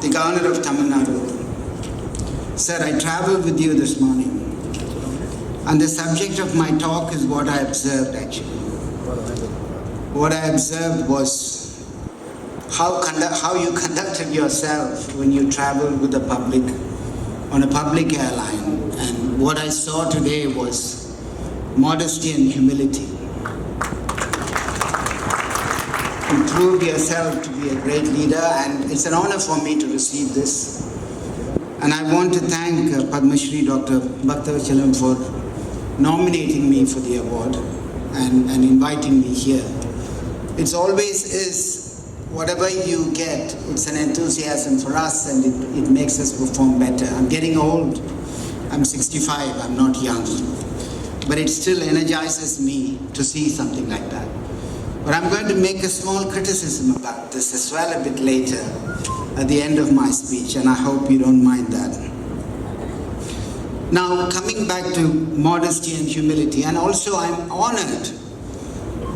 the Governor of Tamil Nadu. Sir, I traveled with you this morning, and the subject of my talk is what I observed actually. What I observed was how you conducted yourself when you traveled with the public on a public airline, and what I saw today was modesty and humility. You proved yourself to be a great leader, and it's an honor for me to receive this. And I want to thank Padma Shri Dr. Bhaktavachalam for nominating me for the award and inviting me here. It's always is, whatever you get, it's an enthusiasm for us, and it makes us perform better. I'm getting old. I'm 65, I'm not young. But it still energizes me to see something like that. But I'm going to make a small criticism about this as well a bit later at the end of my speech, and I hope you don't mind that. Now, coming back to modesty and humility, and also I'm honored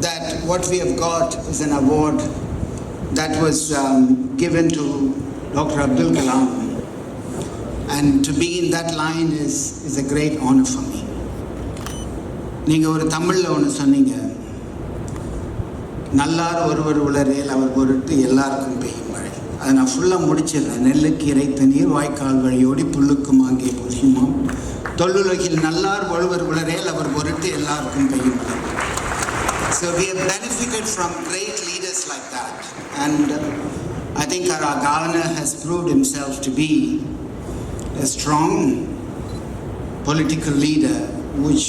that what we have got is an award that was given to Dr. Abdul Kalam, and to be in that line is a great honor for me. நீங்க ஒரு தமிழ்ல ஒன்று சொன்னீங்க, நல்லார் ஒருவர் உளரேல் அவர் பொருட்டு எல்லாருக்கும் பெய்யும் மழை. அதை நான் ஃபுல்லாக முடிச்சிடுறேன். நெல்லுக்கு இறைத்த நீர் வாய்க்கால் வழியோடி புல்லுக்கும் அங்கே பொழியுமாம், தொல்லுலகில் நல்லார் ஒருவர் உளரேல் அவர் பொருட்டு எல்லாருக்கும் பெய்யும் மழை. So we have benefited from great leaders like that, and I think our governor has proved himself to be a strong political leader, which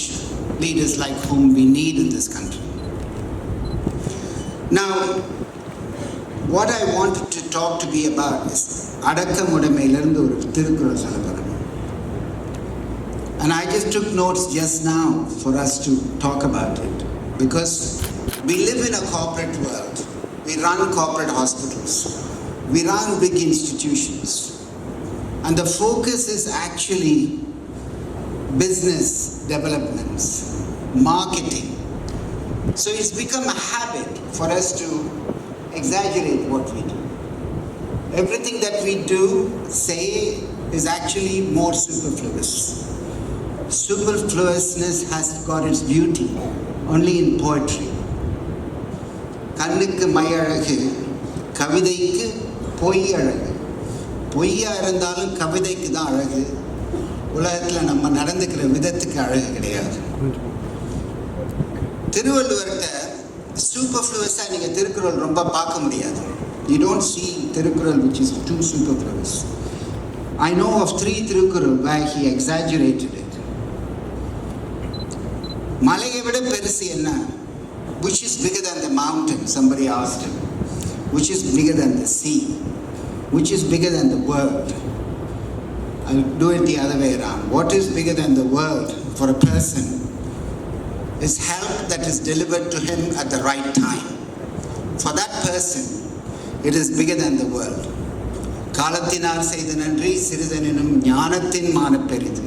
leaders like whom we need in this country. Now, what I wanted to talk to be about is அடக்கமுடைமையிலிருந்து ஒரு திருக்குறள் சொல்ல போறேன். And I just took notes just now for us to talk about it, because we live in a corporate world. We run corporate hospitals. We run big institutions. And the focus is actually business developments, marketing. So it's become a habit for us to exaggerate what we do. Everything that we do, say, is actually more superfluous. Superfluousness has got its beauty only in poetry. கண்ணுக்கு my அழகு, கவிதைக்கு பொய் அழகு. பொய்யா இருந்தாலும் கவிதைக்கு தான் அழகு. உலகத்தில் நம்ம நடந்துக்கிற விதத்துக்கு அழகு கிடையாது. திருவள்ளுவர்கிட்ட சூப்பர்ஃப்ளூவஸாக நீங்கள் திருக்குறள் ரொம்ப பார்க்க முடியாது. You don't see Thirukkural which is too superfluous. I know of 3 Thirukkural where he exaggerated it. மலையை விட பெருசு என்ன? Which is bigger than the mountain? Somebody asked him. Which is bigger than the sea? Which is bigger than the world? I'll do it the other way around. What is bigger than the world for a person is help that is delivered to him at the right time. For that person, it is bigger than the world. காலத்தினார் செய்த நன்றி சிறிதெனினும் ஞானத்தின் மானப்பெரிது.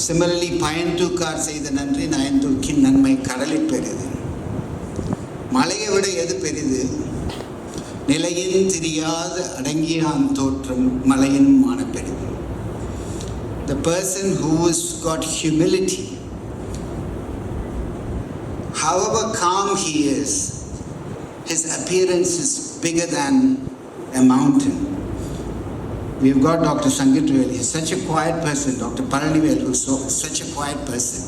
Similarly, பயன்தூக்கார் செய்த நன்றி நயன்தூக்கின் நன்மை கடலில் பெரிது. மலையை விட எது பெரிது? நிலையின் தெரியாத அடங்கியான் தோற்றம் மலையின் மானப்பெரிது. The person who has got humility, however calm he is, his appearance is bigger than a mountain. We've got Dr. Sangitravel, he's such a quiet person. Dr. Palanivel, who's such a quiet person.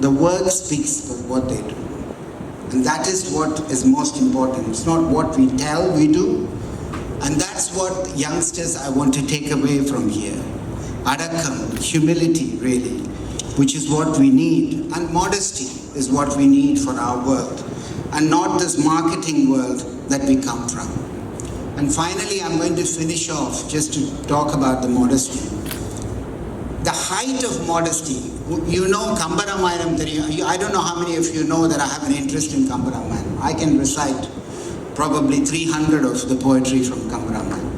The work speaks for what they do. And that is what is most important. It's not what we tell we do. And that's what youngsters I want to take away from here. Adakam, humility really, which is what we need. And modesty is what we need for our world. And not this marketing world that we come from. And finally, I'm going to finish off just to talk about the modesty. The height of modesty, you know Kambaramayanam, I don't know how many of you know that I have an interest in Kambaramayanam. I can recite probably 300 of the poetry from Kambaramayanam.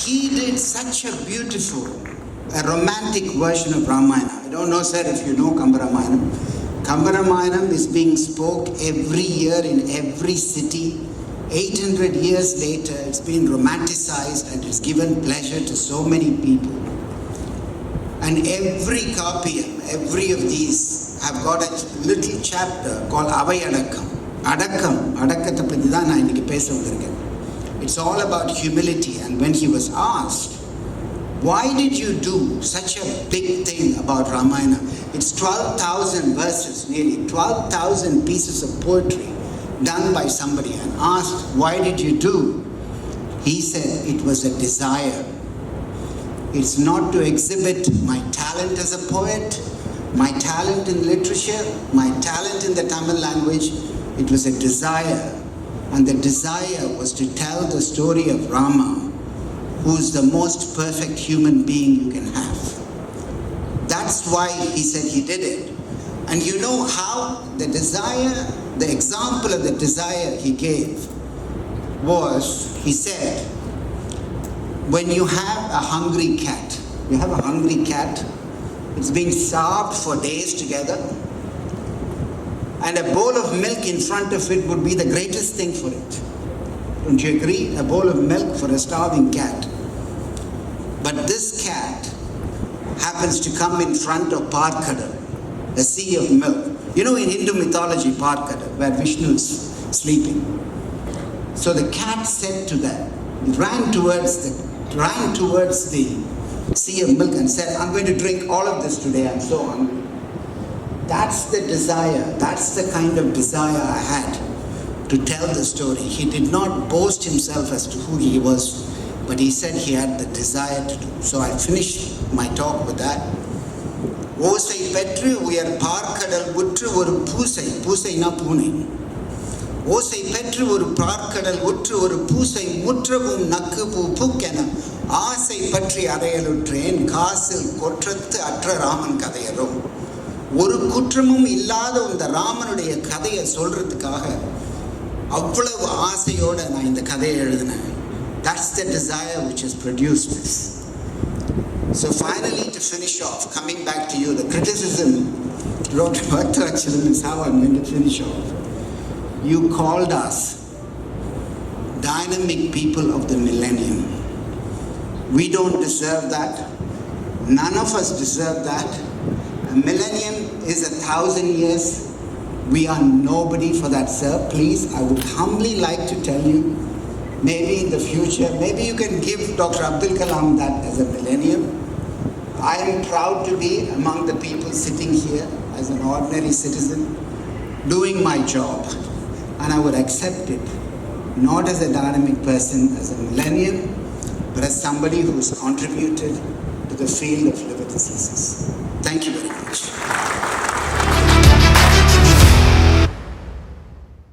He did such a beautiful, a romantic version of Ramayana. I don't know, sir, if you know Kambaramayanam. Kambaramayanam is being spoke every year in every city 800 years later, it's been romanticized and it's given pleasure to so many people. And every copy, every of these have got a little chapter called Avai Adakkam. Adakkatha பத்தி தான் நான் இன்னைக்கு பேச வந்திருக்கேன். It's all about humility. And when he was asked, why did you do such a big thing about Ramayana? It's 12,000 verses, nearly 12,000 pieces of poetry done by somebody, and asked, why did you do? He said, it was a desire. It's not to exhibit my talent as a poet, my talent in literature, my talent in the Tamil language. It was a desire. And the desire was to tell the story of Rama, who is the most perfect human being you can have. That's why he said he did it. And you know how the desire, the example of the desire he gave was, he said, when you have a hungry cat, it's been starved for days together, and a bowl of milk in front of it would be the greatest thing for it. Don't you agree? A bowl of milk for a starving cat. But this cat happens to come in front of Parkadal, a sea of milk. You know, in Hindu mythology, Parkadal, where Vishnu is sleeping. So the cat said to them, ran towards the sea of milk and said, I'm going to drink all of this today, I'm so hungry. That's the desire, that's the kind of desire I had to tell the story. He did not boast himself as to who he was, but he said he had the desire to do. So I finished my talk with that. ஓசை பெற்று உயர் பார்க்கடல் உற்று ஒரு பூசைனா பூனை. ஓசை பெற்று ஒரு பார்க்கடல் உற்று ஒரு பூசை முற்றவும் நக்கு பூ பூக்கென ஆசை பற்றி அறையலுற்றேன் காசில் கொற்றத்து அற்ற ராமன் கதையரும். ஒரு குற்றமும் இல்லாத இந்த ராமனுடைய கதையை சொல்றதுக்காக அவ்வளவு ஆசையோட நான் இந்த கதையை எழுதினேன். That's the desire which has produced this. So finally, to finish off, coming back to you, the criticism Dr. Bhattacharya is how I'm going to finish off. You called us dynamic people of the millennium. We don't deserve that. None of us deserve that. A millennium is 1,000 years. We are nobody for that, sir. Please, I would humbly like to tell you, maybe in the future, maybe you can give Dr. Abdul Kalam that as a millennium. I am proud to be among the people sitting here as an ordinary citizen, doing my job. And I would accept it, not as a dynamic person, as a millennium, but as somebody who's contributed to the field of liver diseases. Thank you very much.